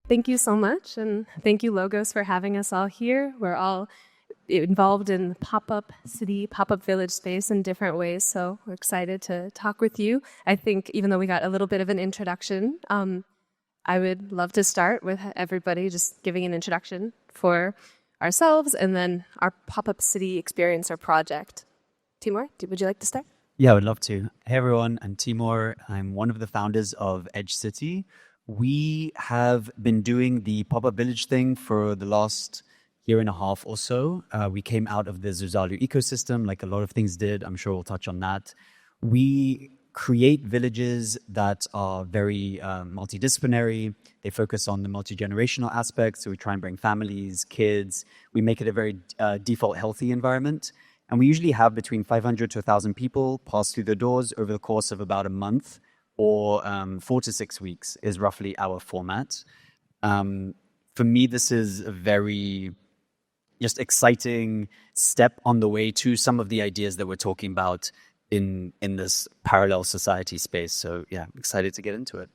Thank you so much, and thank you, Logos, for having us all here. We're all involved in pop-up city, pop-up village space in different ways, so we're excited to talk with you. I think even though we got a little bit of an introduction, I would love to start with everybody just giving an introduction for ourselves and then our pop-up city experience or project. Timur, would you like to start? Yeah, I would love to. Hey everyone, I'm Timur. I'm one of the founders of Edge City. We have been doing the pop-up village thing for the last year and a half or so. We came out of the Zuzalu ecosystem, like a lot of things did. I'm sure we'll touch on that. We create villages that are very multidisciplinary. They focus on the multi-generational aspects. So we try and bring families, kids. We make it a very default healthy environment. And we usually have between 500 to 1,000 people pass through the doors over the course of about a month, or 4 to 6 weeks is roughly our format. For me, this is a very just exciting step on the way to some of the ideas that we're talking about in this parallel society space. So yeah, excited to get into it.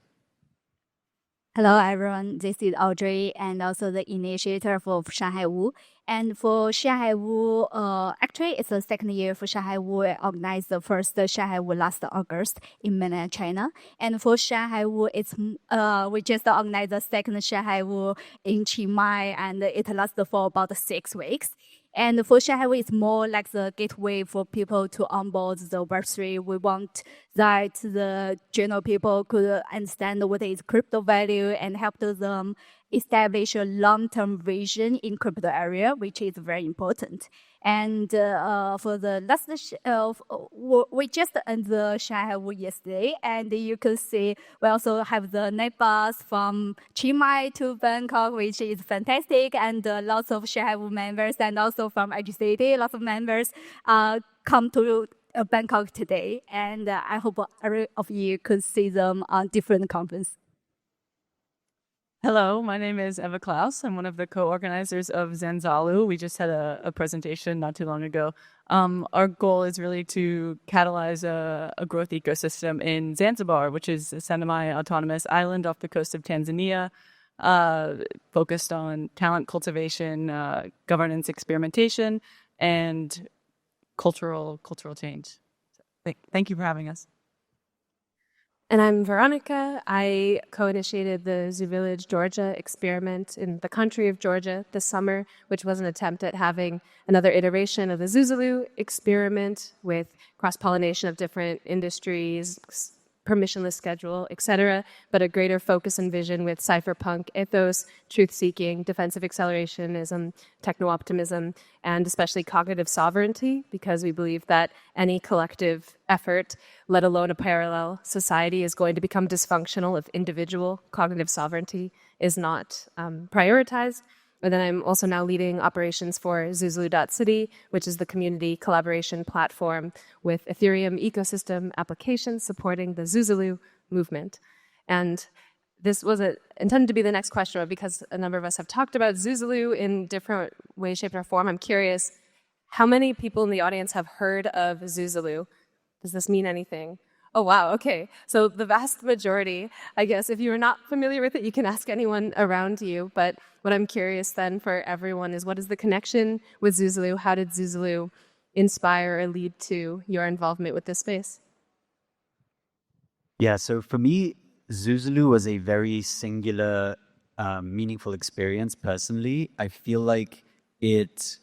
Hello, everyone. This is Audrey, and also the initiator for Shanghai Wu. And for Shanghai Wu, actually, it's the second year for Shanghai Wu. I organized the first Shanghai Wu last August in mainland China. And for Shanghai Wu, it's we just organized the second Shanghai Wu in Chiang Mai, and it lasted for about 6 weeks. And for Shanghai Wu, it's more like the gateway for people to onboard the Web3. We want that the general people could understand what is crypto value and help them establish a long-term vision in crypto area, which is very important. And for the last, we just ended the Shanghai Wu yesterday, and you could see we also have the night bus from Chiang Mai to Bangkok, which is fantastic, and lots of Shanghai Wu members, and also from Edge City, lots of members come to Bangkok today, and I hope every of you could see them on different conferences. Hello, my name is Eva Klaus. I'm one of the co-organizers of Zanzalu. We just had a presentation not too long ago. Our goal is really to catalyze a growth ecosystem in Zanzibar, which is a semi-autonomous island off the coast of Tanzania, focused on talent cultivation, governance experimentation, and cultural change. Thank you for having us. And I'm Veronica. I co-initiated the Zoo Village Georgia experiment in the country of Georgia this summer, which was an attempt at having another iteration of the Zuzulu experiment with cross-pollination of different industries, permissionless schedule, etc., but a greater focus and vision with cypherpunk ethos, truth-seeking, defensive accelerationism, techno-optimism, and especially cognitive sovereignty, because we believe that any collective effort, let alone a parallel society, is going to become dysfunctional if individual cognitive sovereignty is not prioritized. And then I'm also now leading operations for Zuzulu.city, which is the community collaboration platform with Ethereum ecosystem applications supporting the Zuzulu movement. And this was intended to be the next question, but because a number of us have talked about Zuzulu in different ways, shape, or form, I'm curious, how many people in the audience have heard of Zuzulu? Does this mean anything? Oh, wow. Okay. So the vast majority, I guess, if you're not familiar with it, you can ask anyone around you. But what I'm curious then for everyone is, what is the connection with Zuzulu? How did Zuzulu inspire or lead to your involvement with this space? Yeah, so for me, Zuzulu was a very singular, meaningful experience personally. I feel like it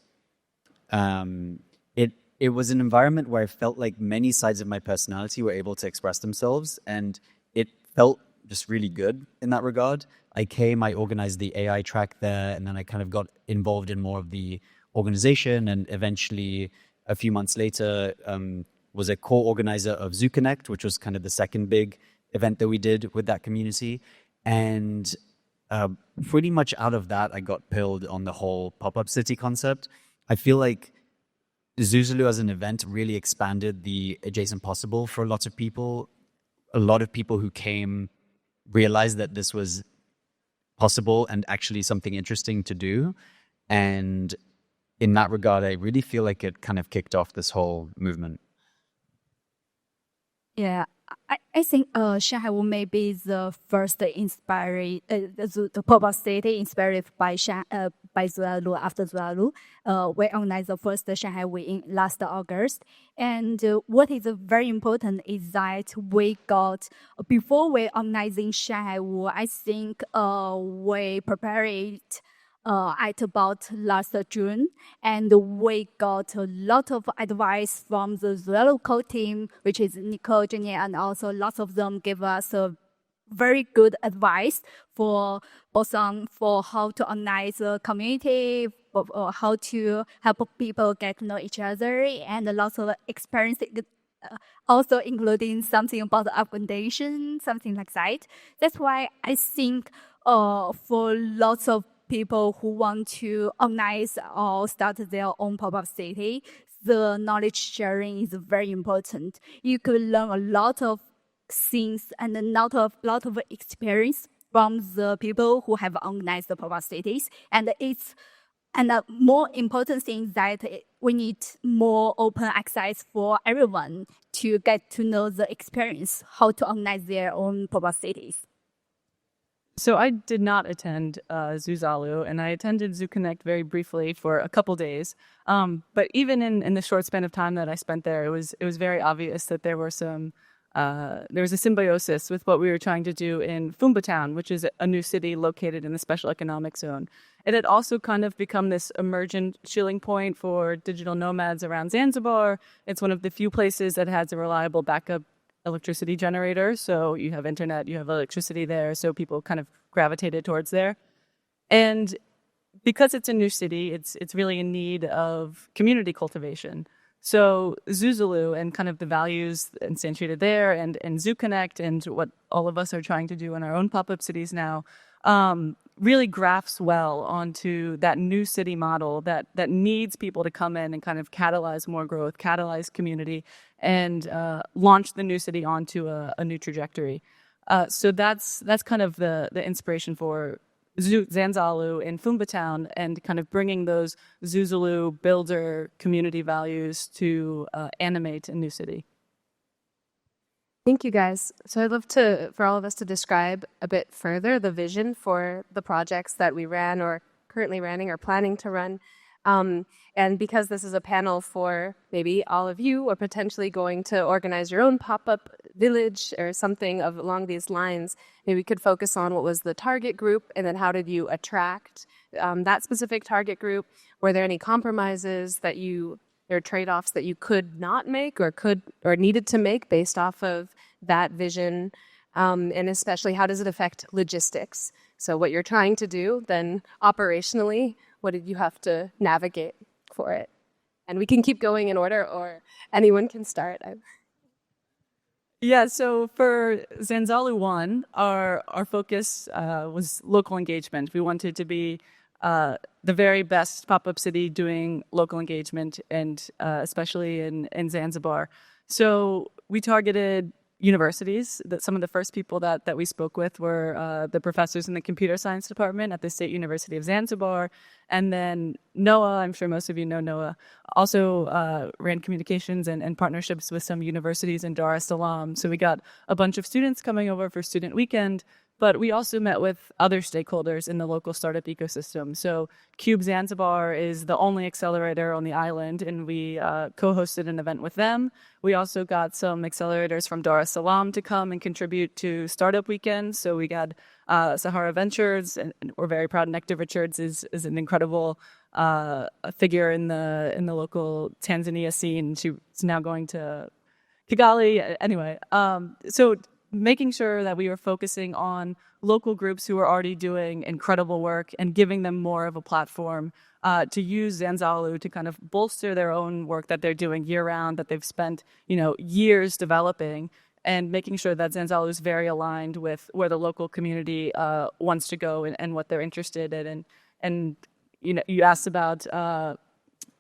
was an environment where I felt like many sides of my personality were able to express themselves, and it felt just really good in that regard. I organized the AI track there, and then I kind of got involved in more of the organization, and eventually, a few months later, was a co-organizer of ZooConnect, which was kind of the second big event that we did with that community. And pretty much out of that, I got pilled on the whole pop-up city concept. I feel like Zuzulu as an event really expanded the adjacent possible for lots of people. A lot of people who came realized that this was possible and actually something interesting to do. And in that regard, I really feel like it kind of kicked off this whole movement. Yeah, I think Shanghai may be the first inspired the pop-up city inspired by by Zualu after Zualu. We organized the first Shanghai Week in last August, and what is very important is that we got before we organizing Shanghai Wu, I think we prepared at about last June, and we got a lot of advice from the local team, which is Nicole, Jenny, and also lots of them give us a very good advice for both on for how to organize a community, or how to help people get to know each other, and lots of experience. Also including something about the accommodation, something like that. That's why I think for lots of people who want to organize or start their own pop-up city, the knowledge sharing is very important. You could learn a lot of things and a lot of experience from the people who have organized the pop-up cities, and the more important thing is that we need more open access for everyone to get to know the experience, how to organize their own pop-up cities. So I did not attend Zuzalu, and I attended ZooConnect very briefly for a couple days. But even in the short span of time that I spent there, it was very obvious that there was a symbiosis with what we were trying to do in Fumba Town, which is a new city located in the special economic zone. It had also kind of become this emergent chilling point for digital nomads around Zanzibar. It's one of the few places that has a reliable backup electricity generator. So you have internet, you have electricity there. So people kind of gravitated towards there. And because it's a new city, it's really in need of community cultivation. So Zuzalu and kind of the values instantiated there and ZooConnect and what all of us are trying to do in our own pop-up cities now really grafts well onto that new city model that needs people to come in and kind of catalyze more growth, catalyze community, and launch the new city onto a new trajectory. So that's kind of the inspiration for Zanzalu in Fumba Town and kind of bringing those Zuzalu builder community values to animate a new city. Thank you, guys. So I'd love for all of us to describe a bit further the vision for the projects that we ran or currently running or planning to run. And because this is a panel for maybe all of you or potentially going to organize your own pop-up village or something along these lines, maybe we could focus on what was the target group and then how did you attract that specific target group? Were there any compromises or trade-offs that you could not make or needed to make based off of that vision? And especially, how does it affect logistics? So what you're trying to do, then operationally, what did you have to navigate for it? And we can keep going in order, or anyone can start. Yeah, so for Zanzalu 1, our focus was local engagement. We wanted to be the very best pop-up city doing local engagement, and especially in Zanzibar. So we targeted universities. Some of the first people that we spoke with were the professors in the computer science department at the State University of Zanzibar. And then Noah, I'm sure most of you know Noah, also ran communications and partnerships with some universities in Dar es Salaam. So we got a bunch of students coming over for student weekend. But we also met with other stakeholders in the local startup ecosystem. So Cube Zanzibar is the only accelerator on the island, and we co-hosted an event with them. We also got some accelerators from Dar es Salaam to come and contribute to Startup Weekend. So we got Sahara Ventures, and we're very proud Nectar Richards is an incredible figure in the local Tanzania scene. She's now going to Kigali. Anyway, so making sure that we were focusing on local groups who are already doing incredible work and giving them more of a platform to use Zanzalu to kind of bolster their own work that they're doing year-round, that they've spent years developing, and making sure that Zanzalu is very aligned with where the local community wants to go and what they're interested in. And you asked about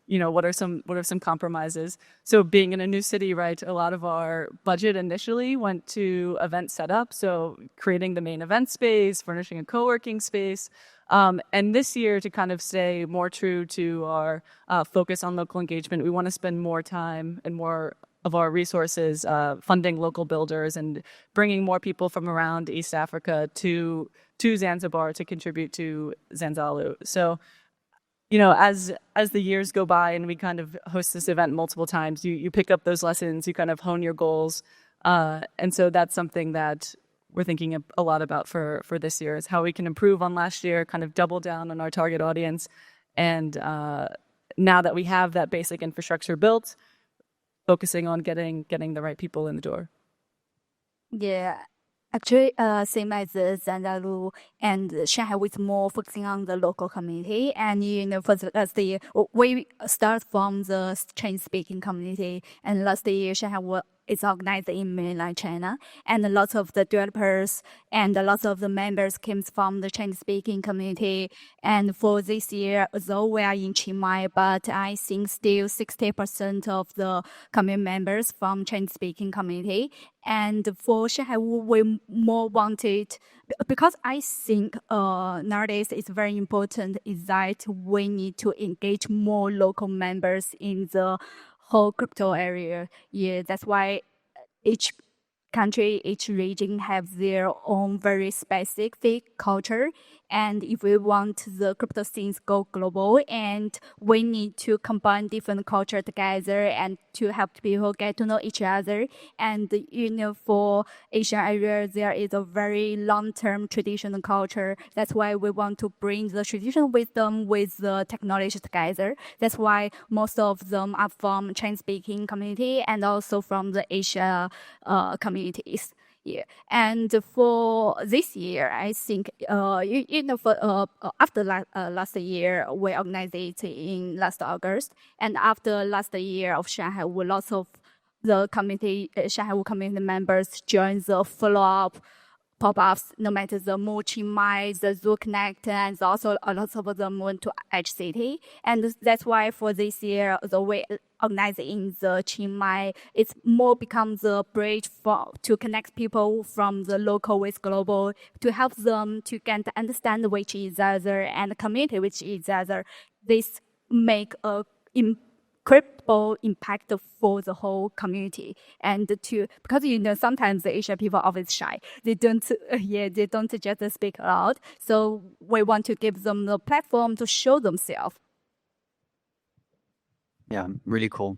what are some compromises? So being in a new city, right, a lot of our budget initially went to event setup. So creating the main event space, furnishing a co-working space. And this year, to kind of stay more true to our focus on local engagement, we want to spend more time and more our resources, funding local builders and bringing more people from around East Africa to Zanzibar to contribute to Zanzalu. So, as the years go by and we kind of host this event multiple times, you pick up those lessons, you kind of hone your goals, and so that's something that we're thinking a lot about for this year, is how we can improve on last year, kind of double down on our target audience, and now that we have that basic infrastructure built, focusing on getting the right people in the door. Yeah. Actually, same as Zandalu and Shanghai, with more focusing on the local community. And, for the last year, we start from the Chinese-speaking community. And last year, Shanghai is organized in mainland China. And lots of the developers and lots of the members came from the Chinese-speaking community. And for this year, though we are in Chiang Mai, but I think still 60% of the community members from Chinese-speaking community. And for Shanghai, we more wanted, because I think nowadays it's very important, is that we need to engage more local members in the whole crypto area. Yeah, that's why each country, each region have their own very specific culture. And if we want the crypto scenes go global, and we need to combine different culture together and to help people get to know each other. And, for Asian area, there is a very long-term traditional culture. That's why we want to bring the traditional wisdom with the technology together. That's why most of them are from Chinese-speaking community and also from the Asia communities. Yeah. And for this year, I think, for after last year, we organized it in last August. And after last year of Shanghai, lots of the community, Shanghai community members joined the follow-up pop-ups, no matter the Mo Chiang Mai, the Zoo Connect, and also a lot of them went to Edge City. And that's why for this year, the way organized in the Chiang Mai, it's more becomes a bridge to connect people from the local with global, to help them to get to understand which each other and community with each other. This make a incredible impact for the whole community. And because sometimes the Asian people are always shy, they don't just speak out. So we want to give them the platform to show themselves. Yeah, really cool.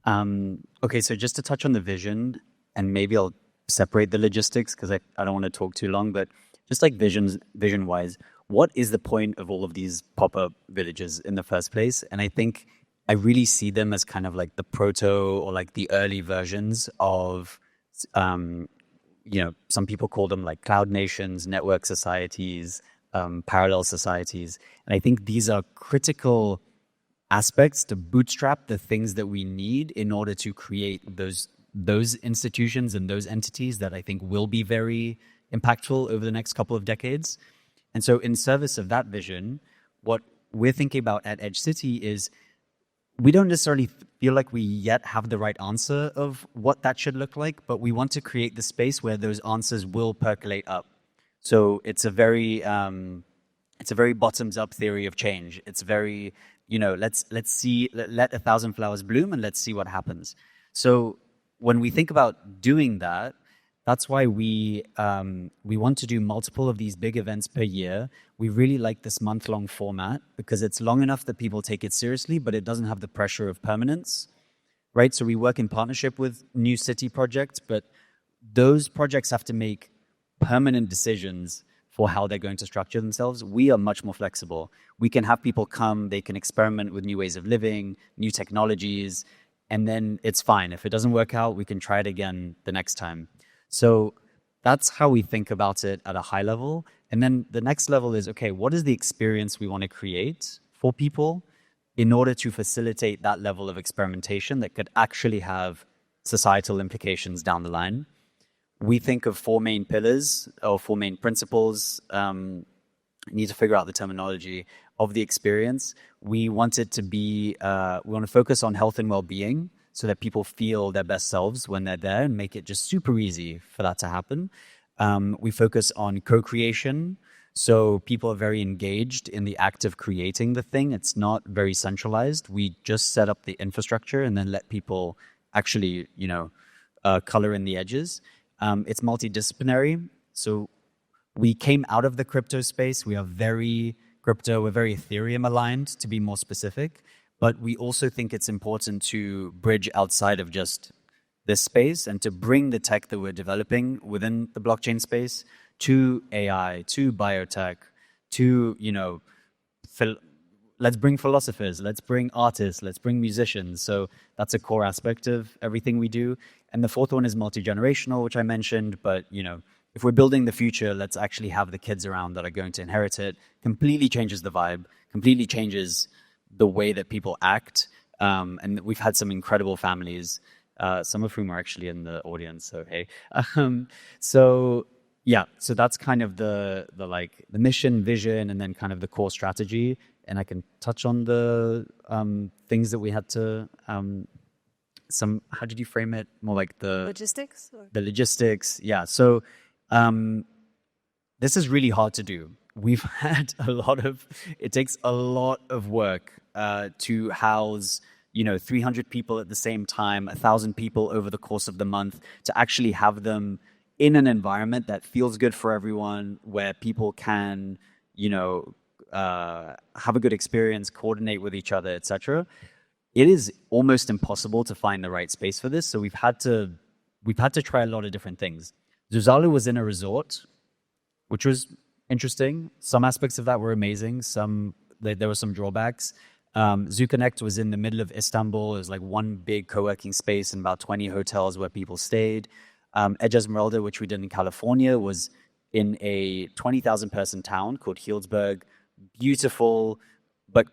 Okay, so just to touch on the vision, and maybe I'll separate the logistics because I don't want to talk too long, but just like vision-wise, what is the point of all of these pop-up villages in the first place? And I think I really see them as kind of like the proto or like the early versions of, some people call them like cloud nations, network societies, parallel societies. And I think these are critical aspects to bootstrap the things that we need in order to create those institutions and those entities that I think will be very impactful over the next couple of decades. And so in service of that vision, what we're thinking about at Edge City is we don't necessarily feel like we yet have the right answer of what that should look like, but we want to create the space where those answers will percolate up. So it's a very bottoms up theory of change. It's very, let's see, let 1,000 flowers bloom and let's see what happens. So when we think about doing that, that's why we want to do multiple of these big events per year. We really like this month-long format because it's long enough that people take it seriously, but it doesn't have the pressure of permanence, right? So we work in partnership with new city projects, but those projects have to make permanent decisions for how they're going to structure themselves. We are much more flexible. We can have people come, they can experiment with new ways of living, new technologies, and then it's fine. If it doesn't work out, we can try it again the next time. So that's how we think about it at a high level. And then the next level is, okay, what is the experience we want to create for people in order to facilitate that level of experimentation that could actually have societal implications down the line? We think of 4 main pillars or 4 main principles. Need to figure out the terminology of the experience. We want it to be, we want to focus on health and well-being so that people feel their best selves when they're there and make it just super easy for that to happen. We focus on co-creation. So people are very engaged in the act of creating the thing. It's not very centralized. We just set up the infrastructure and then let people actually, color in the edges. It's multidisciplinary. So we came out of the crypto space. We are very crypto, we're very Ethereum aligned, to be more specific. But we also think it's important to bridge outside of just this space and to bring the tech that we're developing within the blockchain space to AI, to biotech, to, let's bring philosophers, let's bring artists, let's bring musicians. So that's a core aspect of everything we do. And the fourth one is multi-generational, which I mentioned. But, if we're building the future, let's actually have the kids around that are going to inherit it. Completely changes the vibe, completely changes the way that people act. And we've had some incredible families, some of whom are actually in the audience. So, hey. So that's kind of the mission, vision, and then kind of the core strategy. And I can touch on the things that we had to how did you frame it? More like the logistics? The logistics, yeah. So this is really hard to do. We've had it takes a lot of work to house 300 people at the same time, 1,000 people over the course of the month, to actually have them in an environment that feels good for everyone, where people can, have a good experience, coordinate with each other, etc. It is almost impossible to find the right space for this. So we've had to try a lot of different things. Zuzalu was in a resort, which was interesting. Some aspects of that were amazing. There were some drawbacks. ZooConnect was in the middle of Istanbul. It was like one big co-working space and about 20 hotels where people stayed. Edge Esmeralda, which we did in California, was in a 20,000 person town called Healdsburg. Beautiful, but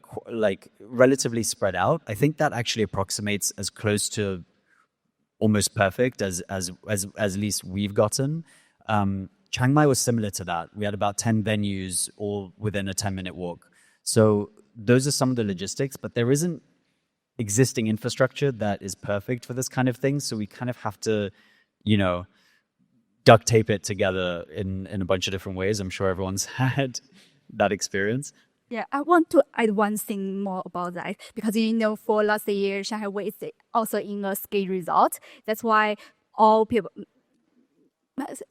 relatively spread out. I think that actually approximates as close to almost perfect as least we've gotten. Chiang Mai was similar to that. We had about 10 venues all within a 10-minute walk. So those are some of the logistics, but there isn't existing infrastructure that is perfect for this kind of thing. So we kind of have to, duct tape it together in a bunch of different ways. I'm sure everyone's had that experience. Yeah, I want to add one thing more about that, because for last year, Shanghai was also in a ski resort. That's why all people,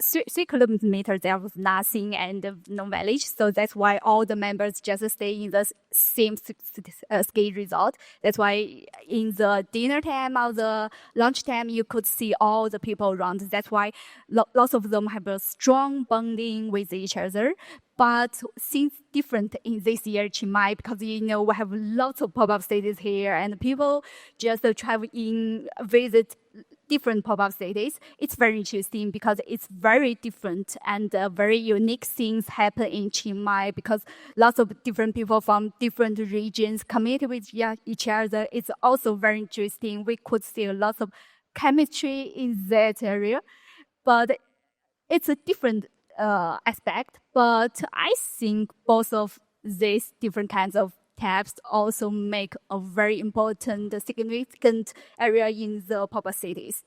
3 kilometers there was nothing and no village. So that's why all the members just stay in the same ski resort. That's why in the dinner time or the lunch time, you could see all the people around. That's why lots of them have a strong bonding with each other. But things different in this year, Chiang Mai, because we have lots of pop-up cities here, and people just travel in, visit different pop-up cities. It's very interesting because it's very different and very unique things happen in Chiang Mai, because lots of different people from different regions communicate with each other. It's also very interesting. We could see lots of chemistry in that area, but it's a different aspect. But I think both of these different kinds of taps also make a very important, significant area in the pop-up cities.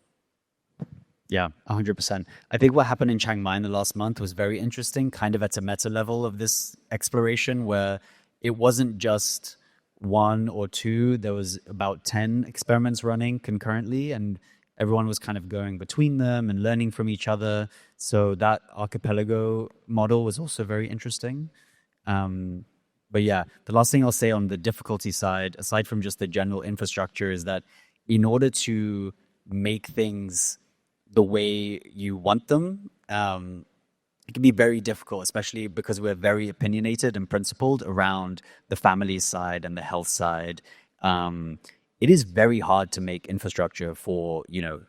Yeah, 100%. I think what happened in Chiang Mai in the last month was very interesting, kind of at a meta level of this exploration, where it wasn't just one or two. There was about 10 experiments running concurrently, and everyone was kind of going between them and learning from each other. So that archipelago model was also very interesting. But yeah, the last thing I'll say on the difficulty side, aside from just the general infrastructure, is that in order to make things the way you want them, it can be very difficult, especially because we're very opinionated and principled around the family side and the health side. It is very hard to make infrastructure for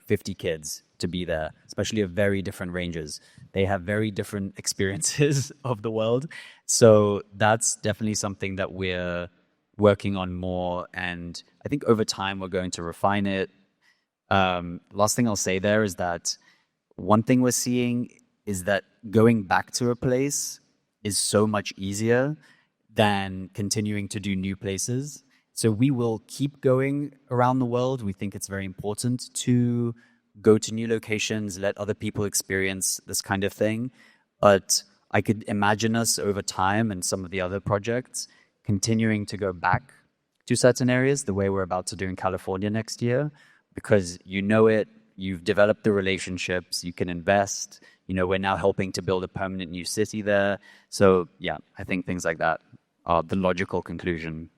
50 kids to be there, especially of very different ranges. They have very different experiences of the world. So that's definitely something that we're working on more. And I think over time, we're going to refine it. Last thing I'll say there is that one thing we're seeing is that going back to a place is so much easier than continuing to do new places. So we will keep going around the world. We think it's very important to go to new locations, let other people experience this kind of thing. But I could imagine us over time and some of the other projects continuing to go back to certain areas, the way we're about to do in California next year. because you know it, you've developed the relationships, you can invest. We're now helping to build a permanent new city there. So yeah, I think things like that are the logical conclusion.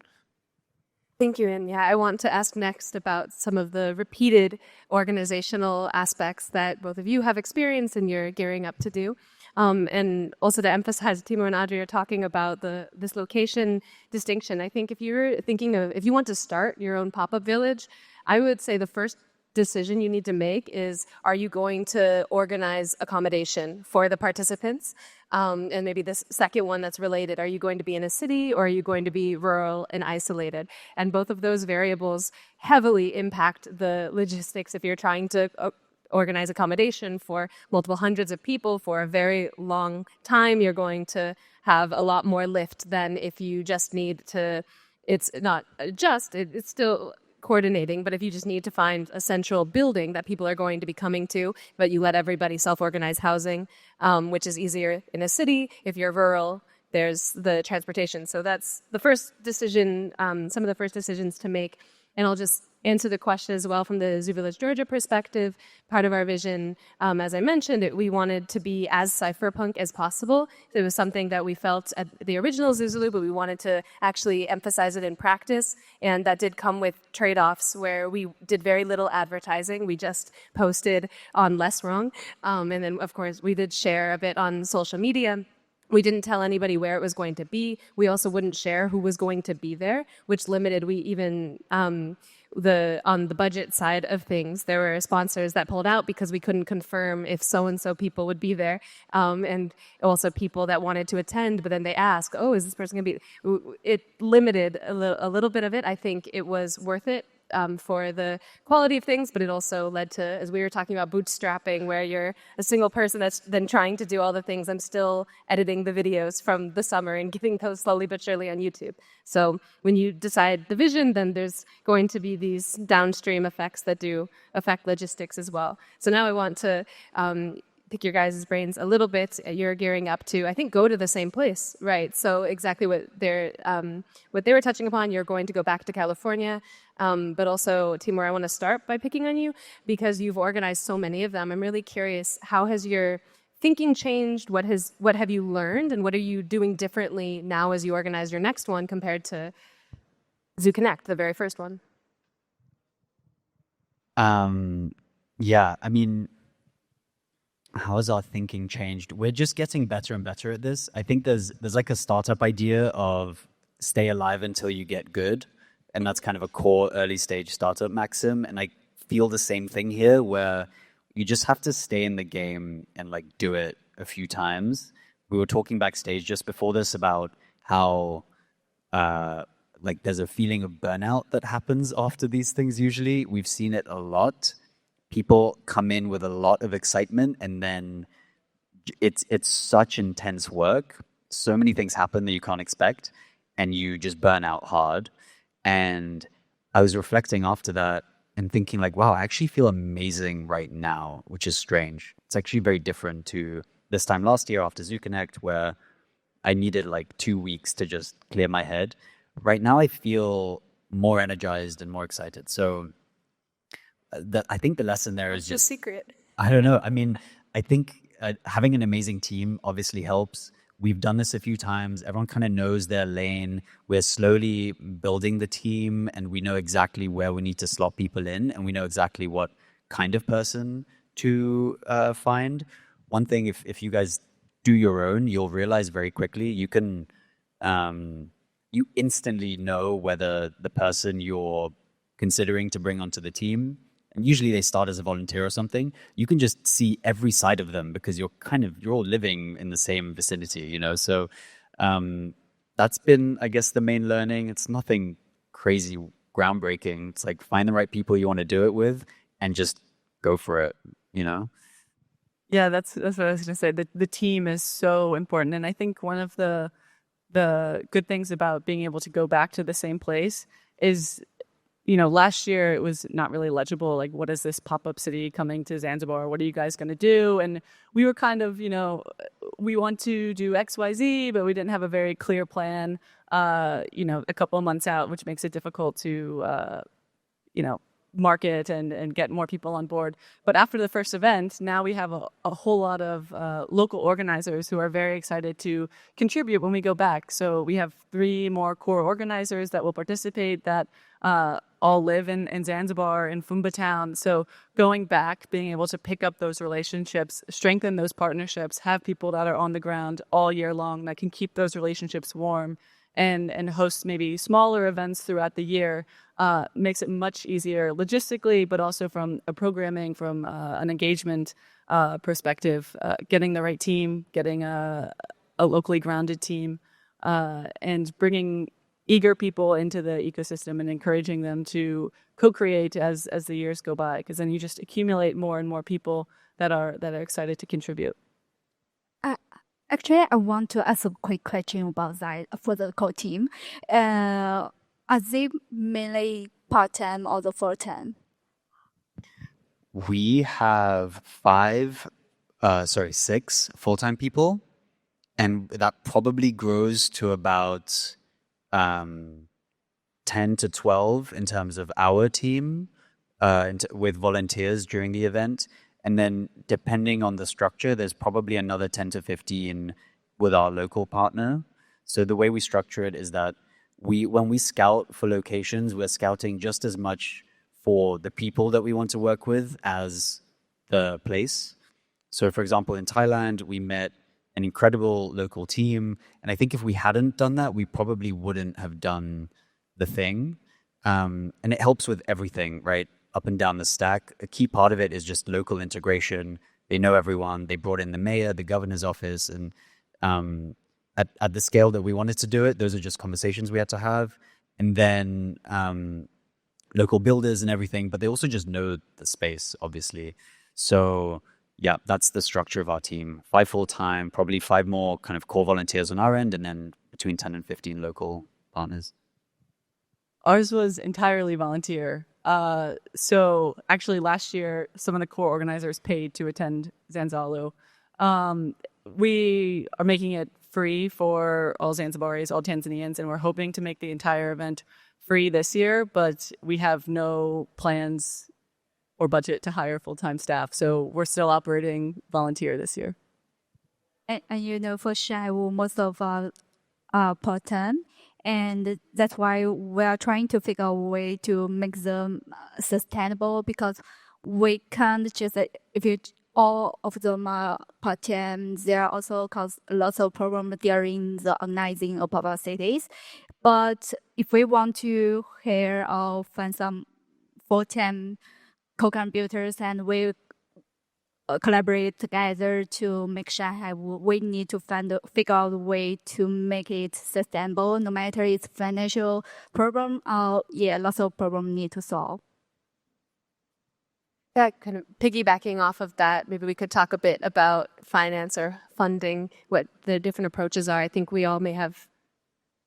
Thank you. And yeah, I want to ask next about some of the repeated organizational aspects that both of you have experienced and you're gearing up to do. And also to emphasize, Timur and Audrey are talking about this location distinction. I think if you want to start your own pop-up village, I would say the first decision you need to make is, are you going to organize accommodation for the participants? And maybe this second one that's related, are you going to be in a city or are you going to be rural and isolated? And both of those variables heavily impact the logistics if you're trying to organize accommodation for multiple hundreds of people for a very long time. You're going to have a lot more lift than if you just need to, it's not just, it's still coordinating, but if you just need to find a central building that people are going to be coming to, but you let everybody self-organize housing, which is easier in a city. If you're rural, there's the transportation. So that's the first decision, some of the first decisions to make. And I'll just answer the question as well from the Zoo Village Georgia perspective. Part of our vision, as I mentioned, we wanted to be as cypherpunk as possible. It was something that we felt at the original Zoozaloo, but we wanted to actually emphasize it in practice. And that did come with trade-offs where we did very little advertising. We just posted on Less Wrong. And then, of course, we did share a bit on social media. We didn't tell anybody where it was going to be. We also wouldn't share who was going to be there, which limited. We even on the budget side of things, there were sponsors that pulled out because we couldn't confirm if so-and-so people would be there, and also people that wanted to attend, but then they asked, "Oh, is this person going to be?" It limited a little bit of it. I think it was worth it. For the quality of things, but it also led to, as we were talking about, bootstrapping, where you're a single person that's then trying to do all the things. I'm still editing the videos from the summer and getting those slowly but surely on YouTube. So when you decide the vision, then there's going to be these downstream effects that do affect logistics as well. So now I want to pick your guys' brains a little bit. You're gearing up to, I think, go to the same place, right? So exactly what they were touching upon. You're going to go back to California, but also, Timur, I want to start by picking on you because you've organized so many of them. I'm really curious, how has your thinking changed? What have you learned, and what are you doing differently now as you organize your next one compared to Zoo Connect, the very first one? Yeah, I mean, how has our thinking changed? We're just getting better and better at this. I think there's like a startup idea of stay alive until you get good. And that's kind of a core early stage startup maxim. And I feel the same thing here, where you just have to stay in the game and like do it a few times. We were talking backstage just before this about how like there's a feeling of burnout that happens after these things usually. We've seen it a lot. People come in with a lot of excitement, and then it's such intense work. So many things happen that you can't expect, and you just burn out hard. And I was reflecting after that and thinking like, wow, I actually feel amazing right now, which is strange. It's actually very different to this time last year after Zoo Connect, where I needed like 2 weeks to just clear my head. Right now, I feel more energized and more excited. So I think the lesson there is just secret. I don't know. I mean, I think having an amazing team obviously helps. We've done this a few times. Everyone kind of knows their lane. We're slowly building the team, and we know exactly where we need to slot people in, and we know exactly what kind of person to find. One thing, if you guys do your own, you'll realize very quickly you can you instantly know whether the person you're considering to bring onto the team, and usually they start as a volunteer or something, you can just see every side of them because you're all living in the same vicinity, you know? So that's been, I guess, the main learning. It's nothing crazy groundbreaking. It's like find the right people you want to do it with and just go for it, you know? Yeah, that's what I was going to say. The team is so important. And I think one of the good things about being able to go back to the same place is, you know, last year it was not really legible. Like, what is this pop-up city coming to Zanzibar? What are you guys going to do? And we were kind of, you know, we want to do X, Y, Z, but we didn't have a very clear plan, you know, a couple of months out, which makes it difficult to, you know, market and get more people on board. But after the first event, now we have a whole lot of local organizers who are very excited to contribute when we go back. So we have 3 more core organizers that will participate that all live in Zanzibar, in Fumba Town. So going back, being able to pick up those relationships, strengthen those partnerships, have people that are on the ground all year long that can keep those relationships warm and host maybe smaller events throughout the year makes it much easier logistically, but also from a programming, from an engagement perspective, getting the right team, getting a locally grounded team, and bringing eager people into the ecosystem and encouraging them to co-create as the years go by, because then you just accumulate more and more people that are excited to contribute. Actually, I want to ask a quick question about that for the core team. Are they mainly part-time or the full-time? We have 6 full-time people, and that probably grows to about 10 to 12 in terms of our team with volunteers during the event. And then depending on the structure, there's probably another 10 to 15 with our local partner. So the way we structure it is that when we scout for locations, we're scouting just as much for the people that we want to work with as the place. So for example, in Thailand, we met an incredible local team. And I think if we hadn't done that, we probably wouldn't have done the thing. And it helps with everything, right? Up and down the stack. A key part of it is just local integration. They know everyone. They brought in the mayor, the governor's office. And at the scale that we wanted to do it, those are just conversations we had to have. And then local builders and everything, but they also just know the space, obviously. So yeah, that's the structure of our team. 5 full-time, probably 5 more kind of core volunteers on our end, and then between 10 and 15 local partners. Ours was entirely volunteer. So actually last year, some of the core organizers paid to attend Zanzalu. We are making it free for all Zanzibaris, all Tanzanians, and we're hoping to make the entire event free this year, but we have no plans or budget to hire full-time staff. So we're still operating volunteer this year. And for Shaiwu, most of our are part-time. And that's why we are trying to figure out a way to make them sustainable, because we can't just, if all of them are part-time, there are also cause lots of problems during the organizing of our cities. But if we want to hire or find some full-time co-contributors and we collaborate together to make Shanghai, we need to figure out a way to make it sustainable, no matter it's financial problem or lots of problems need to solve. Yeah, kind of piggybacking off of that, maybe we could talk a bit about finance or funding, what the different approaches are. I think we all may have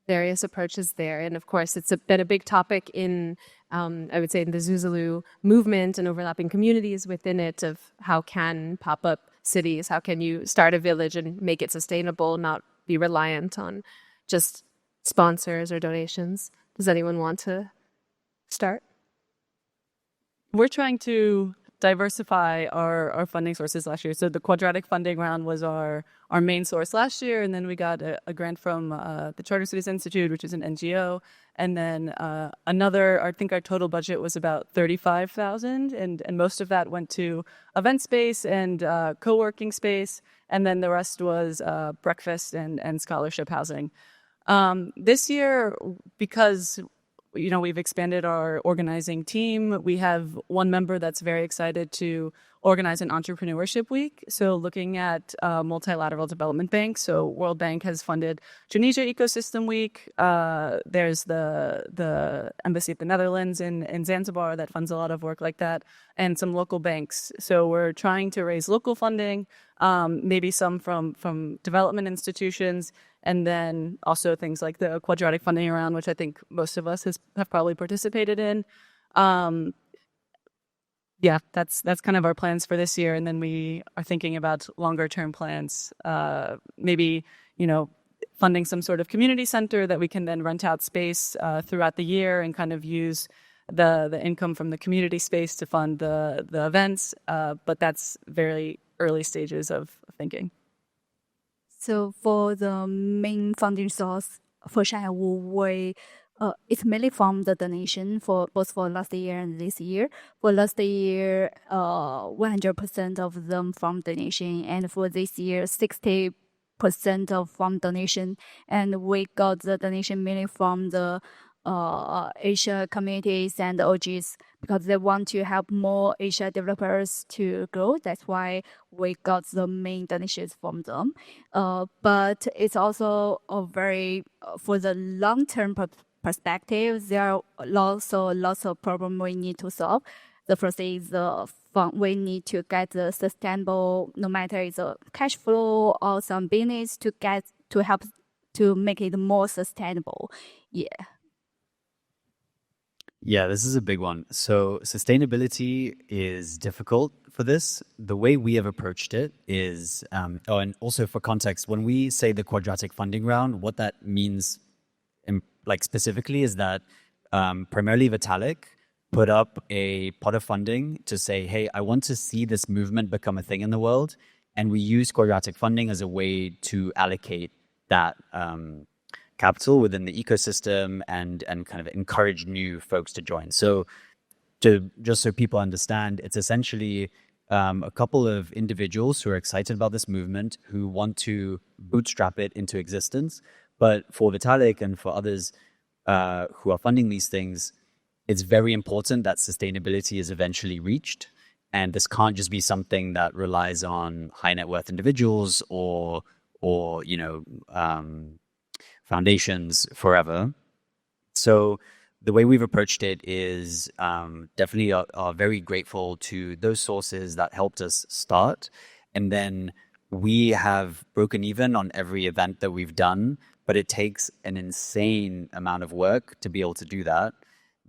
various approaches there. And of course, it's been a big topic in, I would say, in the Zuzulu movement and overlapping communities within it, of how can pop-up cities, how can you start a village and make it sustainable, not be reliant on just sponsors or donations. Does anyone want to start? We're trying to diversify our funding sources last year. So the quadratic funding round was our main source last year. And then we got a grant from the Charter Cities Institute, which is an NGO. And then I think our total budget was about $35,000. And most of that went to event space and co-working space. And then the rest was breakfast and scholarship housing. This year, because we've expanded our organizing team. We have one member that's very excited to organize an entrepreneurship week. So looking at multilateral development banks. So World Bank has funded Tunisia Ecosystem Week. There's the Embassy of the Netherlands in Zanzibar that funds a lot of work like that, and some local banks. So we're trying to raise local funding, maybe some from development institutions, and then also things like the quadratic funding round, which I think most of us have probably participated in. That's kind of our plans for this year. And then we are thinking about longer term plans, maybe, funding some sort of community center that we can then rent out space throughout the year and kind of use the income from the community space to fund the events. But that's very early stages of thinking. So for the main funding source for Shanghai Wu, it's mainly from the donation for both for last year and this year. For last year, 100% of them from donation, and for this year, 60% of from donation. And we got the donation mainly from the Asia communities and OGs because they want to help more Asia developers to grow. That's why we got the main donations from them. But it's also a very for the long-term perspective, there are also lots of problems we need to solve. The first is the fund. We need to get the sustainable, no matter it's a cash flow or some business to help to make it more sustainable. Yeah. Yeah, this is a big one. So sustainability is difficult for this. The way we have approached it is, and also for context, when we say the quadratic funding round, what that means, specifically, is that primarily Vitalik put up a pot of funding to say, hey, I want to see this movement become a thing in the world, and we use quadratic funding as a way to allocate that capital within the ecosystem and kind of encourage new folks to join. So just so people understand, it's essentially a couple of individuals who are excited about this movement, who want to bootstrap it into existence. But for Vitalik and for others who are funding these things, it's very important that sustainability is eventually reached. And this can't just be something that relies on high net worth individuals or foundations forever. So the way we've approached it is definitely are very grateful to those sources that helped us start. And then we have broken even on every event that we've done, but it takes an insane amount of work to be able to do that.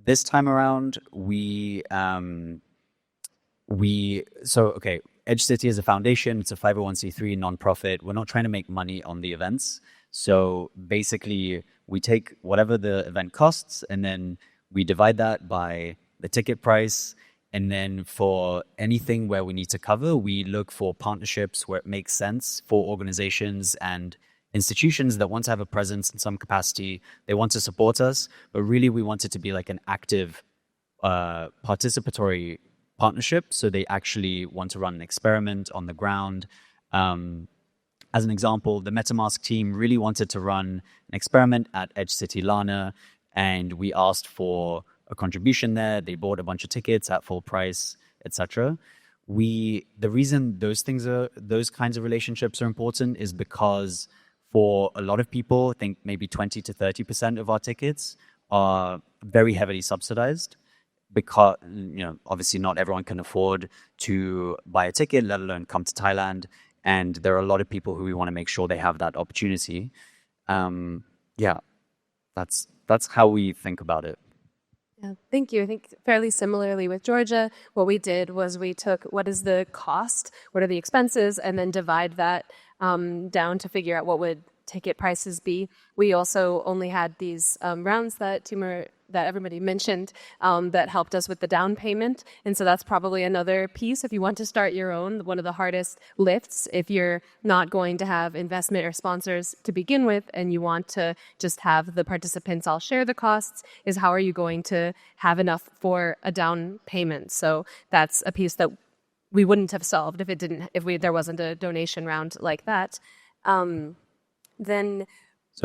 This time around, Edge City is a foundation. It's a 501c3 nonprofit. We're not trying to make money on the events. So basically, we take whatever the event costs, and then we divide that by the ticket price. And then for anything where we need to cover, we look for partnerships where it makes sense for organizations and institutions that want to have a presence in some capacity. They want to support us, but really we want it to be like an active participatory partnership. So they actually want to run an experiment on the ground. As an example, the MetaMask team really wanted to run an experiment at Edge City Lana, and we asked for a contribution there. They bought a bunch of tickets at full price, etc. The reason those kinds of relationships are important is because for a lot of people, I think maybe 20 to 30% of our tickets are very heavily subsidized because, obviously not everyone can afford to buy a ticket, let alone come to Thailand. And there are a lot of people who we want to make sure they have that opportunity. That's how we think about it. Yeah, thank you. I think fairly similarly with Georgia, what we did was we took what is the cost, what are the expenses, and then divide that down to figure out what would ticket prices be. We also only had these rounds that Timur, that everybody mentioned, that helped us with the down payment. And so that's probably another piece. If you want to start your own, one of the hardest lifts, if you're not going to have investment or sponsors to begin with, and you want to just have the participants all share the costs, is how are you going to have enough for a down payment? So that's a piece that we wouldn't have solved if there wasn't a donation round like that. So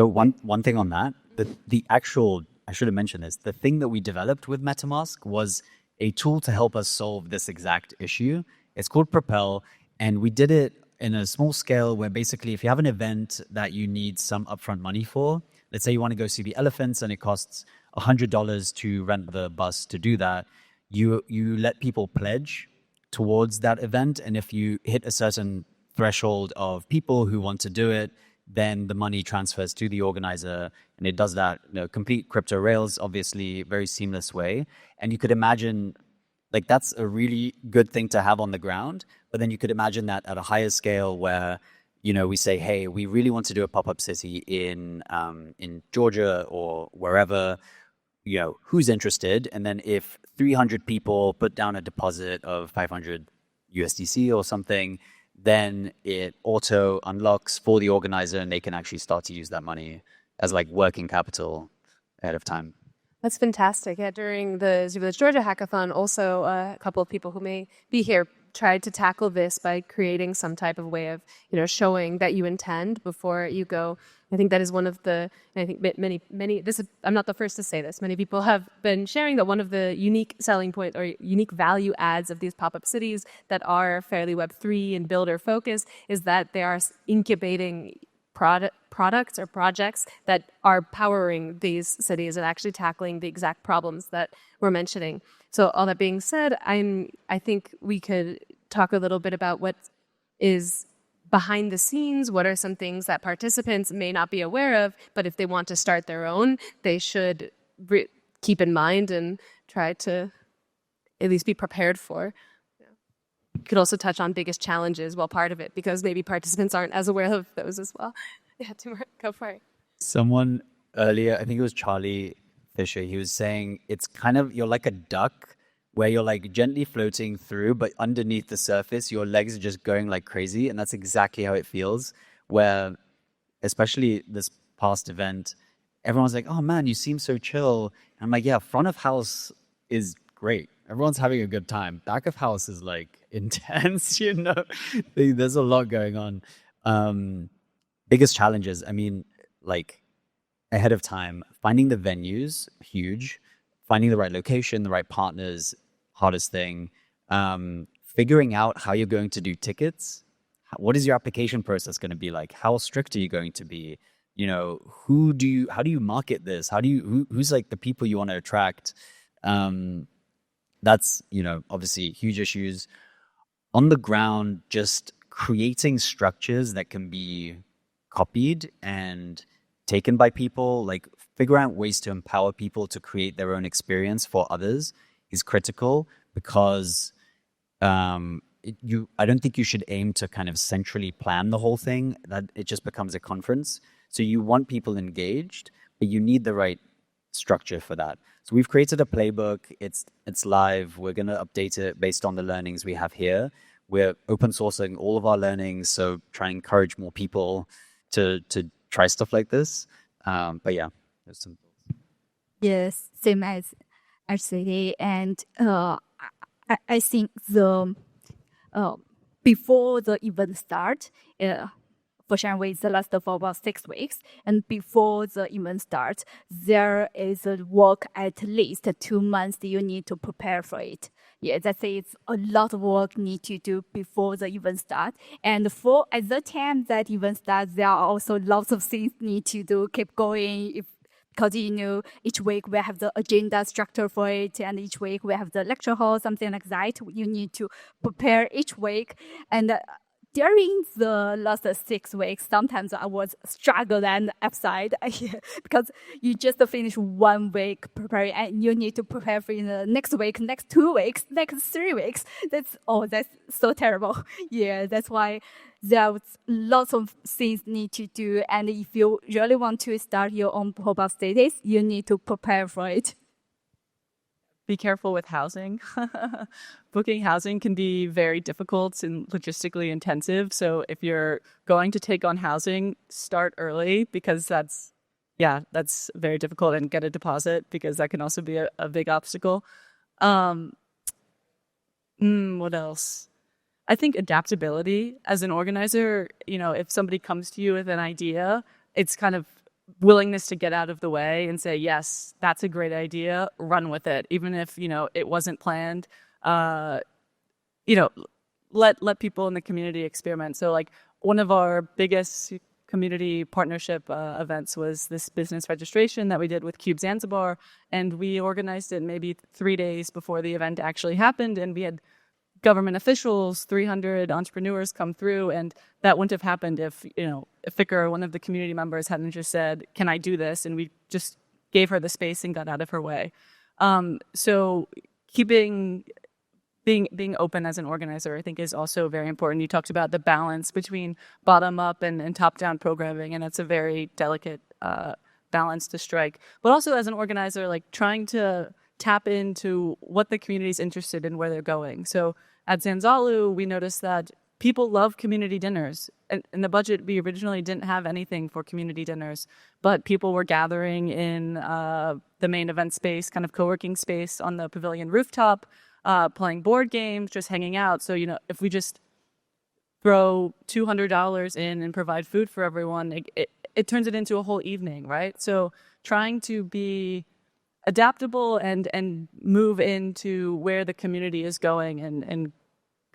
one thing on that, the actual, I should have mentioned this, the thing that we developed with MetaMask was a tool to help us solve this exact issue. It's called Propel, and we did it in a small scale where basically if you have an event that you need some upfront money for, let's say you want to go see the elephants and it costs $100 to rent the bus to do that, you let people pledge towards that event, and if you hit a certain threshold of people who want to do it, then the money transfers to the organizer, and it does that complete crypto rails, obviously, very seamless way. And you could imagine, like, that's a really good thing to have on the ground, but then you could imagine that at a higher scale where, we say, hey, we really want to do a pop-up city in Georgia or wherever. who's interested. And then if 300 people put down a deposit of 500 USDC or something, then it auto unlocks for the organizer and they can actually start to use that money as like working capital ahead of time. That's fantastic. Yeah, during the Zoo Village Georgia hackathon, also a couple of people who may be here tried to tackle this by creating some type of way of, showing that you intend before you go. I think that is one of the, and I think many, I'm not the first to say this, many people have been sharing that one of the unique selling point or unique value adds of these pop-up cities that are fairly Web3 and builder focused is that they are incubating products or projects that are powering these cities and actually tackling the exact problems that we're mentioning. So all that being said, I think we could talk a little bit about what is behind the scenes. What are some things that participants may not be aware of, but if they want to start their own, they should keep in mind and try to at least be prepared for. You could also touch on biggest challenges while part of it, because maybe participants aren't as aware of those as well. Yeah, Timur, go for it. Someone earlier, I think it was Charlie Fisher, he was saying it's kind of, you're like a duck where you're like gently floating through, but underneath the surface, your legs are just going like crazy. And that's exactly how it feels, where especially this past event, everyone's like, oh man, you seem so chill. And I'm like, yeah, front of house is great. Everyone's having a good time. Back of house is like intense, There's a lot going on. Biggest challenges, I mean, like ahead of time, finding the venues, huge. Finding the right location, the right partners, hardest thing. Figuring out how you're going to do tickets. What is your application process going to be like? How strict are you going to be? How do you market this? Who's like the people you want to attract? That's, obviously huge issues. On the ground, just creating structures that can be copied and taken by people, like figure out ways to empower people to create their own experience for others is critical, because I don't think you should aim to kind of centrally plan the whole thing, that it just becomes a conference. So you want people engaged, but you need the right structure for that. So we've created a playbook. It's live. We're going to update it based on the learnings we have here. We're open sourcing all of our learnings, so try and encourage more people to try stuff like this. But yeah, there's some. Yes, same as RCD. And I think the before the event start, for Shanghai, it's lasted for about 6 weeks. And before the event starts, there is a work at least 2 months that you need to prepare for it. Yeah, that's it. It's a lot of work need to do before the event start. And at the time that event starts, there are also lots of things need to do, keep going. Because, each week we have the agenda structure for it, and each week we have the lecture hall, something like that. You need to prepare each week. And during the last 6 weeks, sometimes I was struggling and upside because you just finish 1 week preparing and you need to prepare for the next week, next 2 weeks, next 3 weeks. That's so terrible. Yeah, that's why there's lots of things need to do. And if you really want to start your own pop-up cities, you need to prepare for it. Be careful with housing. Booking housing can be very difficult and logistically intensive. So if you're going to take on housing, start early, because that's very difficult, and get a deposit, because that can also be a big obstacle. What else? I think adaptability as an organizer, if somebody comes to you with an idea, it's kind of willingness to get out of the way and say, yes, that's a great idea, run with it. Even if, it wasn't planned, let people in the community experiment. So like one of our biggest community partnership events was this business registration that we did with Cube Zanzibar. And we organized it maybe 3 days before the event actually happened. And we had government officials, 300 entrepreneurs come through, and that wouldn't have happened if, if Fikr, one of the community members, hadn't just said, can I do this? And we just gave her the space and got out of her way. So being open as an organizer, I think, is also very important. You talked about the balance between bottom up and top down programming, and it's a very delicate balance to strike. But also as an organizer, like trying to tap into what the community is interested in, where they're going. So at Zanzalu, we noticed that people love community dinners. In the budget, we originally didn't have anything for community dinners, but people were gathering in the main event space, kind of co-working space on the pavilion rooftop, playing board games, just hanging out. So, if we just throw $200 in and provide food for everyone, it turns it into a whole evening, right? So trying to be adaptable and move into where the community is going and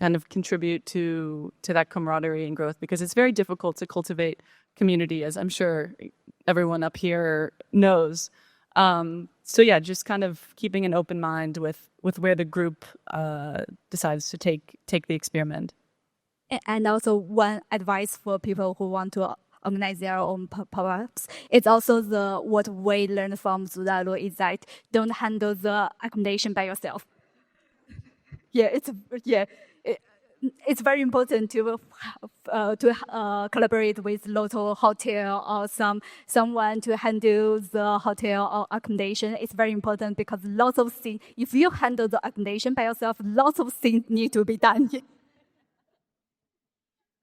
kind of contribute to that camaraderie and growth, because it's very difficult to cultivate community, as I'm sure everyone up here knows. So yeah, just kind of keeping an open mind with where the group decides to take the experiment. And also one advice for people who want to organize their own pop-ups. It's also what we learned from Zudalu is that don't handle the accommodation by yourself. It's very important to collaborate with local hotel or someone to handle the hotel or accommodation. It's very important because lots of things. If you handle the accommodation by yourself, lots of things need to be done.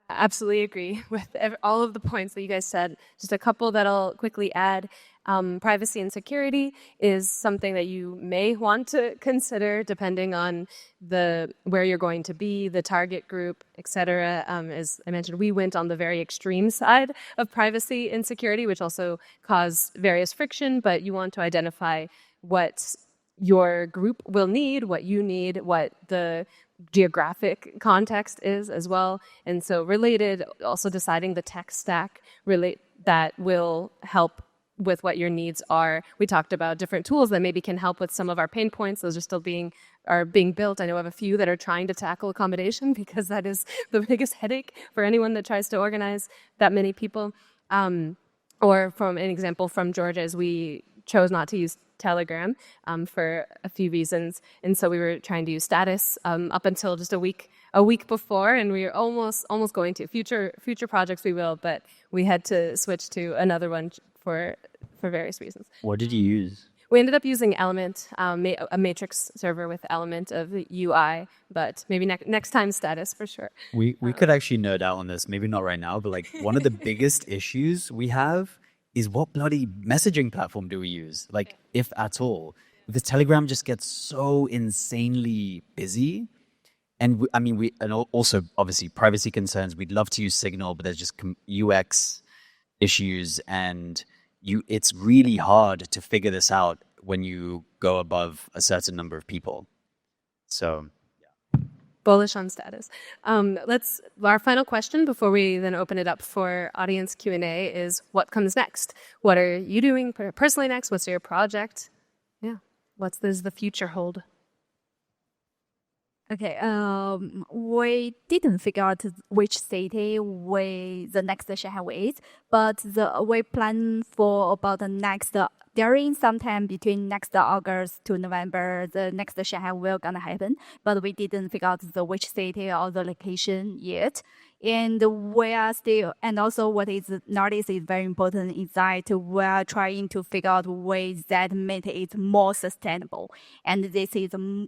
Absolutely agree with all of the points that you guys said. Just a couple that I'll quickly add. Privacy and security is something that you may want to consider depending on where you're going to be, the target group, etc. As I mentioned, we went on the very extreme side of privacy and security, which also caused various friction, but you want to identify what your group will need, what you need, what the geographic context is as well. And so related, also deciding the tech stack that will help with what your needs are. We talked about different tools that maybe can help with some of our pain points. Those are still being built. I know of a few that are trying to tackle accommodation because that is the biggest headache for anyone that tries to organize that many people. Or from an example from Georgia is we chose not to use Telegram for a few reasons, and so we were trying to use Status up until just a week before, and we were almost going to future projects we will, but we had to switch to another one for various reasons. What did you use? We ended up using Element, a matrix server with Element of the UI, but maybe next time Status for sure. We could actually nerd out on this, maybe not right now, but like one of the biggest issues we have is what bloody messaging platform do we use? Like, if at all. The Telegram just gets so insanely busy. And and also obviously privacy concerns. We'd love to use Signal, but there's just UX issues, and it's really hard to figure this out when you go above a certain number of people. So bullish on Status. Our final question before we then open it up for audience Q&A is, what comes next? What are you doing personally next? What's your project? Yeah. What does the future hold? Okay, we didn't figure out which city the next Shanghai is, but we plan for about during sometime between next August to November, the next Shanghai will gonna happen, but we didn't figure out which city or the location yet. And we are still, and also what is nowadays is very important is that we are trying to figure out ways that make it more sustainable. And this is a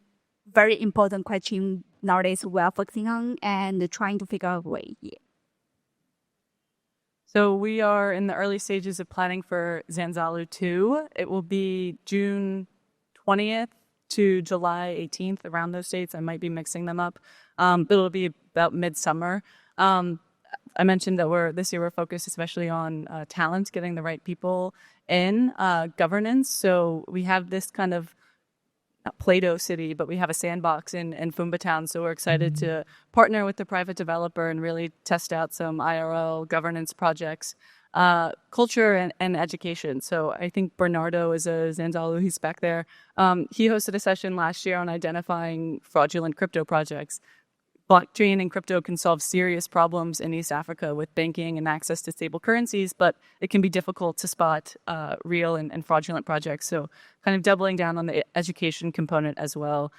very important question nowadays we are focusing on and trying to figure out a way. Yeah. So we are in the early stages of planning for Zanzalu 2. It will be June 20th to July 18th, around those dates. I might be mixing them up. But it'll be about midsummer. I mentioned that this year we're focused especially on talent, getting the right people in, governance. So we have this kind of not Play-Doh city, but we have a sandbox in Fumba Town. So we're excited to partner with the private developer and really test out some IRL governance projects, culture and education. So I think Bernardo is a Zanzalu, he's back there. He hosted a session last year on identifying fraudulent crypto projects. Blockchain and crypto can solve serious problems in East Africa with banking and access to stable currencies, but it can be difficult to spot real and fraudulent projects. So kind of doubling down on the education component as well,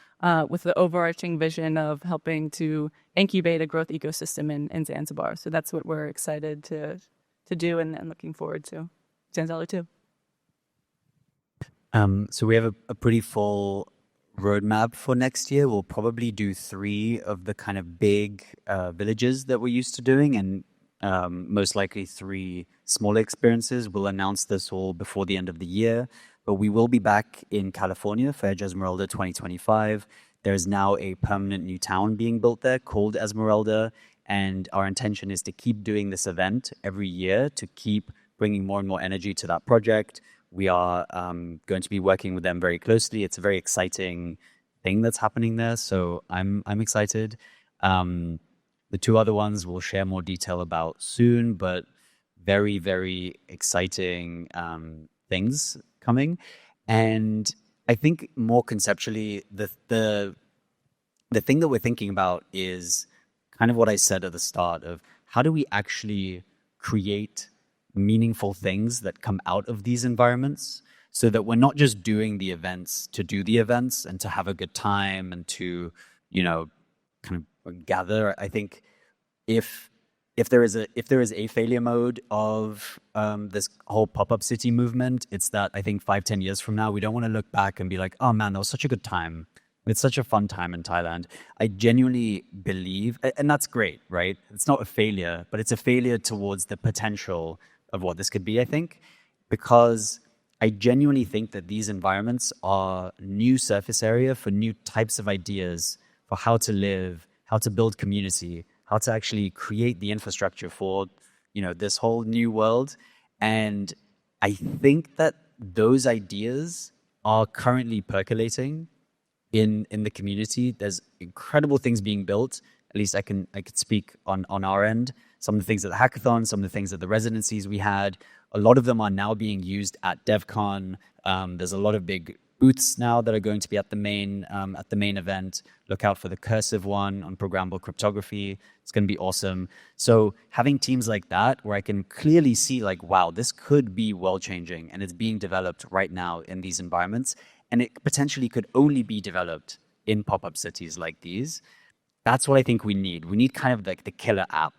with the overarching vision of helping to incubate a growth ecosystem in Zanzibar. So that's what we're excited to do and looking forward to. Zanzalu 2. So we have a pretty full roadmap for next year. We'll probably do 3 of the kind of big villages that we're used to doing, and most likely 3 smaller experiences. We'll announce this all before the end of the year, but we will be back in California for Edge Esmeralda 2025. There's now a permanent new town being built there called Esmeralda, and our intention is to keep doing this event every year to keep bringing more and more energy to that project. We are going to be working with them very closely. It's a very exciting thing that's happening there, so I'm excited. The 2 other ones we'll share more detail about soon, but very, very exciting things coming. And I think more conceptually, the thing that we're thinking about is kind of what I said at the start of how do we actually create meaningful things that come out of these environments so that we're not just doing the events to do the events and to have a good time and to, kind of gather. I think if there is a failure mode of this whole pop-up city movement, it's that I think 5-10 years from now, we don't want to look back and be like, oh man, that was such a good time. It's such a fun time in Thailand. I genuinely believe, and that's great, right? It's not a failure, but it's a failure towards the potential of what this could be, I think, because I genuinely think that these environments are new surface area for new types of ideas for how to live, how to build community, how to actually create the infrastructure for, this whole new world. And I think that those ideas are currently percolating in the community. There's incredible things being built. At least I could speak on our end. Some of the things at the hackathon, some of the things at the residencies we had, a lot of them are now being used at DevCon. There's a lot of big booths now that are going to be at the main event. Look out for the Cursive one on programmable cryptography. It's going to be awesome. So having teams like that where I can clearly see like, wow, this could be world changing, and it's being developed right now in these environments. And it potentially could only be developed in pop-up cities like these. That's what I think we need. We need kind of like the killer app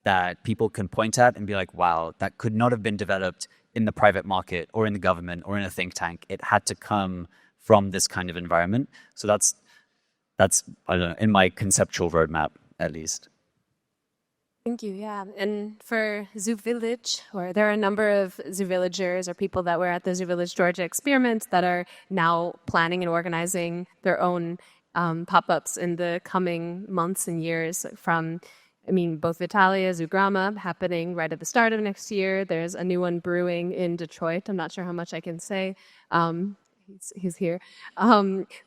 that people can point at and be like, wow, that could not have been developed in the private market or in the government or in a think tank. It had to come from this kind of environment. So that's I don't know, in my conceptual roadmap, at least. Thank you. Yeah. And for Zoo Village, or there are a number of Zoo Villagers or people that were at the Zoo Village Georgia experiment that are now planning and organizing their own pop-ups in the coming months and years from, both Vitalia, Zoo Grama happening right at the start of next year. There's a new one brewing in Detroit. I'm not sure how much I can say. He's here.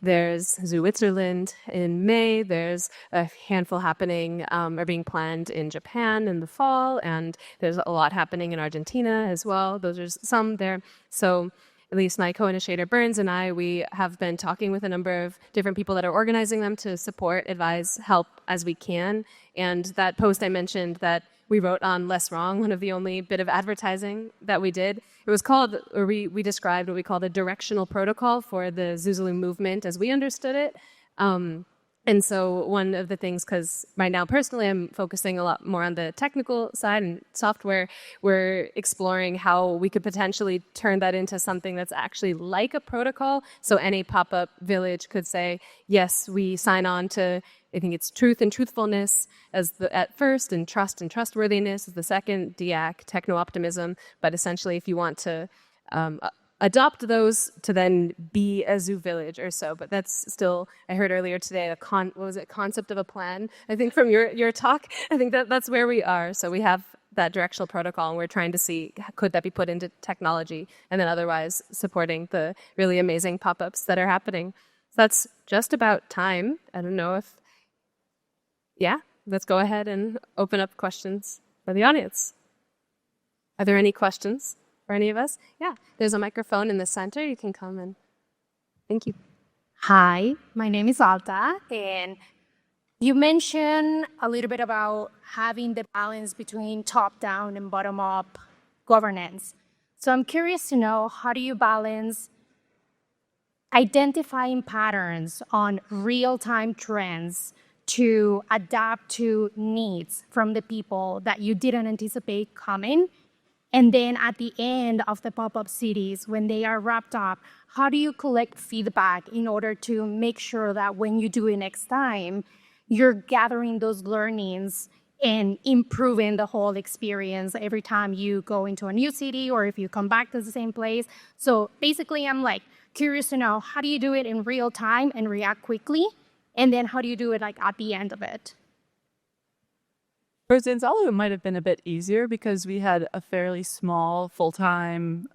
There's Zoo Switzerland in May. There's a handful happening or being planned in Japan in the fall, and there's a lot happening in Argentina as well. Those are some there. So at least my co-initiator Burns and I, we have been talking with a number of different people that are organizing them to support, advise, help as we can. And that post I mentioned that we wrote on Less Wrong, one of the only bit of advertising that we did. It was called, or we described what we call the directional protocol for the Zuzulu movement as we understood it. And so one of the things, because right now personally I'm focusing a lot more on the technical side and software, we're exploring how we could potentially turn that into something that's actually like a protocol. So any pop-up village could say, yes, we sign on to, I think it's truth and truthfulness at first, and trust and trustworthiness as the second, DIAC, techno-optimism. But essentially if you want to adopt those to then be a zoo village or so. But that's still, I heard earlier today, concept of a plan, I think from your talk. I think that's where we are. So we have that directional protocol, and we're trying to see, could that be put into technology, and then otherwise supporting the really amazing pop-ups that are happening. So that's just about time. I don't know if, let's go ahead and open up questions for the audience. Are there any questions? For any of us? Yeah, there's a microphone in the center. You can come in. Thank you. Hi, my name is Alta, and you mentioned a little bit about having the balance between top-down and bottom-up governance. So I'm curious to know, how do you balance identifying patterns on real-time trends to adapt to needs from the people that you didn't anticipate coming, And then at the end of the pop-up cities, when they are wrapped up, how do you collect feedback in order to make sure that when you do it next time, you're gathering those learnings and improving the whole experience every time you go into a new city or if you come back to the same place? So basically, I'm like curious to know, how do you do it in real time and react quickly? And then how do you do it like at the end of it? For Zanzalo, it might have been a bit easier because we had a fairly small full-time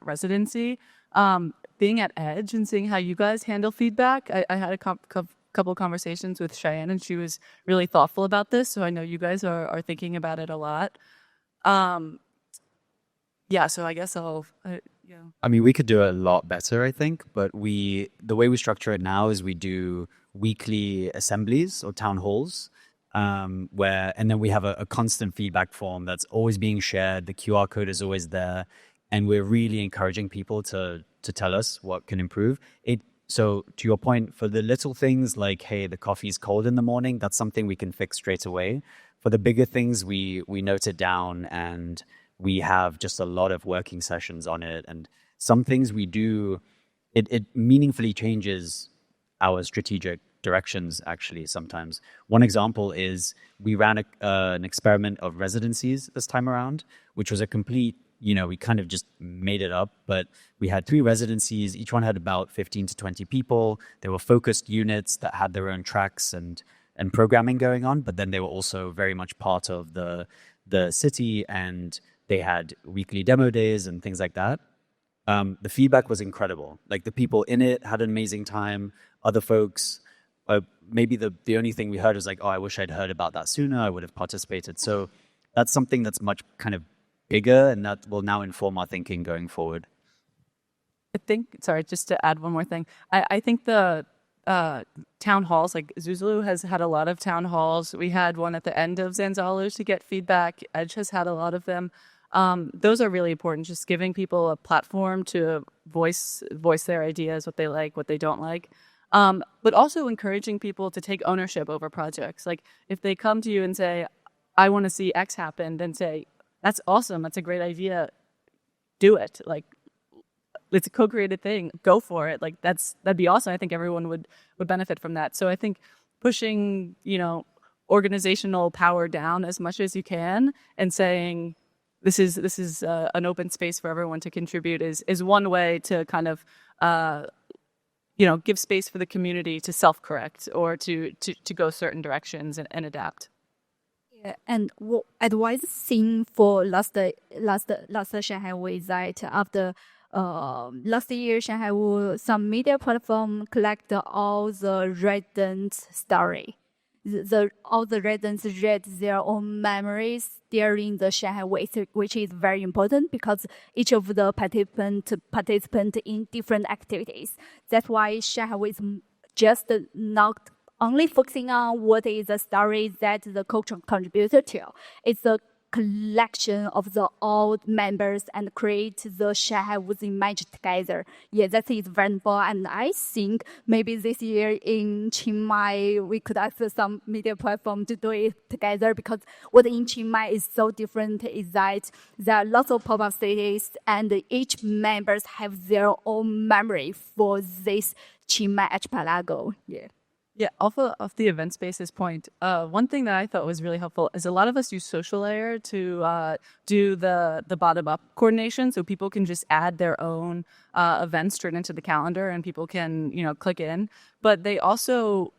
residency. Being at Edge and seeing how you guys handle feedback, I had a couple of conversations with Cheyenne, and she was really thoughtful about this. So I know you guys are thinking about it a lot. Yeah, so I guess yeah. I mean, we could do it a lot better, I think, but the way we structure it now is we do weekly assemblies or town halls, and then we have a constant feedback form that's always being shared. The QR code is always there, and we're really encouraging people to tell us what can improve. So to your point, for the little things like, hey, the coffee's cold in the morning, that's something we can fix straight away. For the bigger things, we note it down, and we have just a lot of working sessions on it. And some things we do, it meaningfully changes our strategic directions, actually, sometimes. One example is we ran an experiment of residencies this time around, which was a complete, we kind of just made it up, but we had 3 residencies. Each one had about 15 to 20 people. They were focused units that had their own tracks and programming going on, but then they were also very much part of the city, and they had weekly demo days and things like that. The feedback was incredible. Like, the people in it had an amazing time. Other folks, maybe the only thing we heard was like, oh, I wish I'd heard about that sooner. I would have participated. So that's something that's much kind of bigger, and that will now inform our thinking going forward. I think, sorry, just to add one more thing. I think the town halls, like Zuzulu has had a lot of town halls. We had one at the end of Zanzalu to get feedback. Edge has had a lot of them. Those are really important, just giving people a platform to voice their ideas, what they like, what they don't like. But also encouraging people to take ownership over projects. Like, if they come to you and say, I want to see X happen, then say, that's awesome. That's a great idea. Do it. Like, it's a co-created thing. Go for it. Like, that'd be awesome. I think everyone would benefit from that. So I think pushing, organizational power down as much as you can and saying, this is an open space for everyone to contribute is one way to kind of, give space for the community to self-correct or to go certain directions and adapt. Yeah, and what advice thing for last Shanghai was that after last year Shanghai some media platform collect all the residents' story. All the residents read their own memories during the Shanghai Week, which is very important because each of the participant in different activities. That's why Shanghai Week is just not only focusing on what is the story that the culture contributed to. It's a collection of the old members and create the Shanghai with image together. Yeah, that is very important. And I think maybe this year in Chiang Mai, we could ask some media platform to do it together, because what in Chiang Mai is so different is that there are lots of pop-up cities and each members have their own memory for this Chiang Mai archipelago. Yeah. Yeah, off the event spaces point, one thing that I thought was really helpful is a lot of us use Social Layer to do the bottom-up coordination, so people can just add their own events straight into the calendar, and people can click in. But they also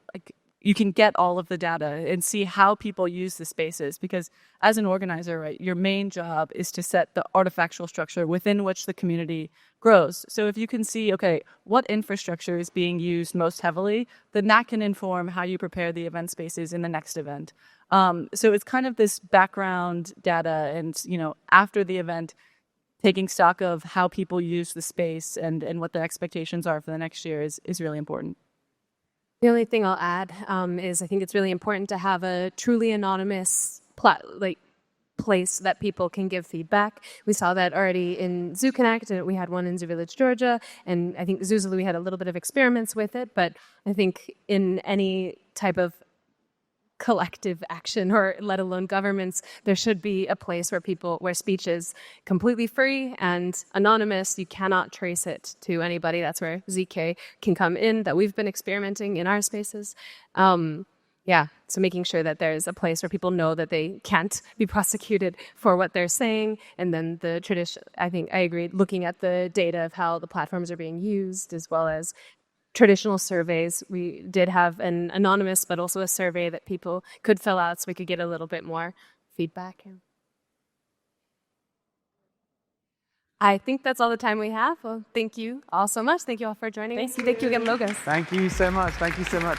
you can get all of the data and see how people use the spaces, because as an organizer, right, your main job is to set the artifactual structure within which the community grows. So if you can see, okay, what infrastructure is being used most heavily, then that can inform how you prepare the event spaces in the next event. So it's kind of this background data, and after the event, taking stock of how people use the space and what their expectations are for the next year is really important. The only thing I'll add is I think it's really important to have a truly anonymous place that people can give feedback. We saw that already in Zoo Connect, and we had one in Zoo Village, Georgia, and I think Zuzulu, we had a little bit of experiments with it, but I think in any type of collective action, or let alone governments. There should be a place where speech is completely free and anonymous. You cannot trace it to anybody. That's where ZK can come in, that we've been experimenting in our spaces. So making sure that there's a place where people know that they can't be prosecuted for what they're saying. And then the tradition, I think I agree, looking at the data of how the platforms are being used, as well as traditional surveys. We did have an anonymous, but also a survey that people could fill out so we could get a little bit more feedback. I think that's all the time we have. Well, thank you all so much. Thank you all for joining us. Thank you again, Logos. Thank you so much. Thank you so much.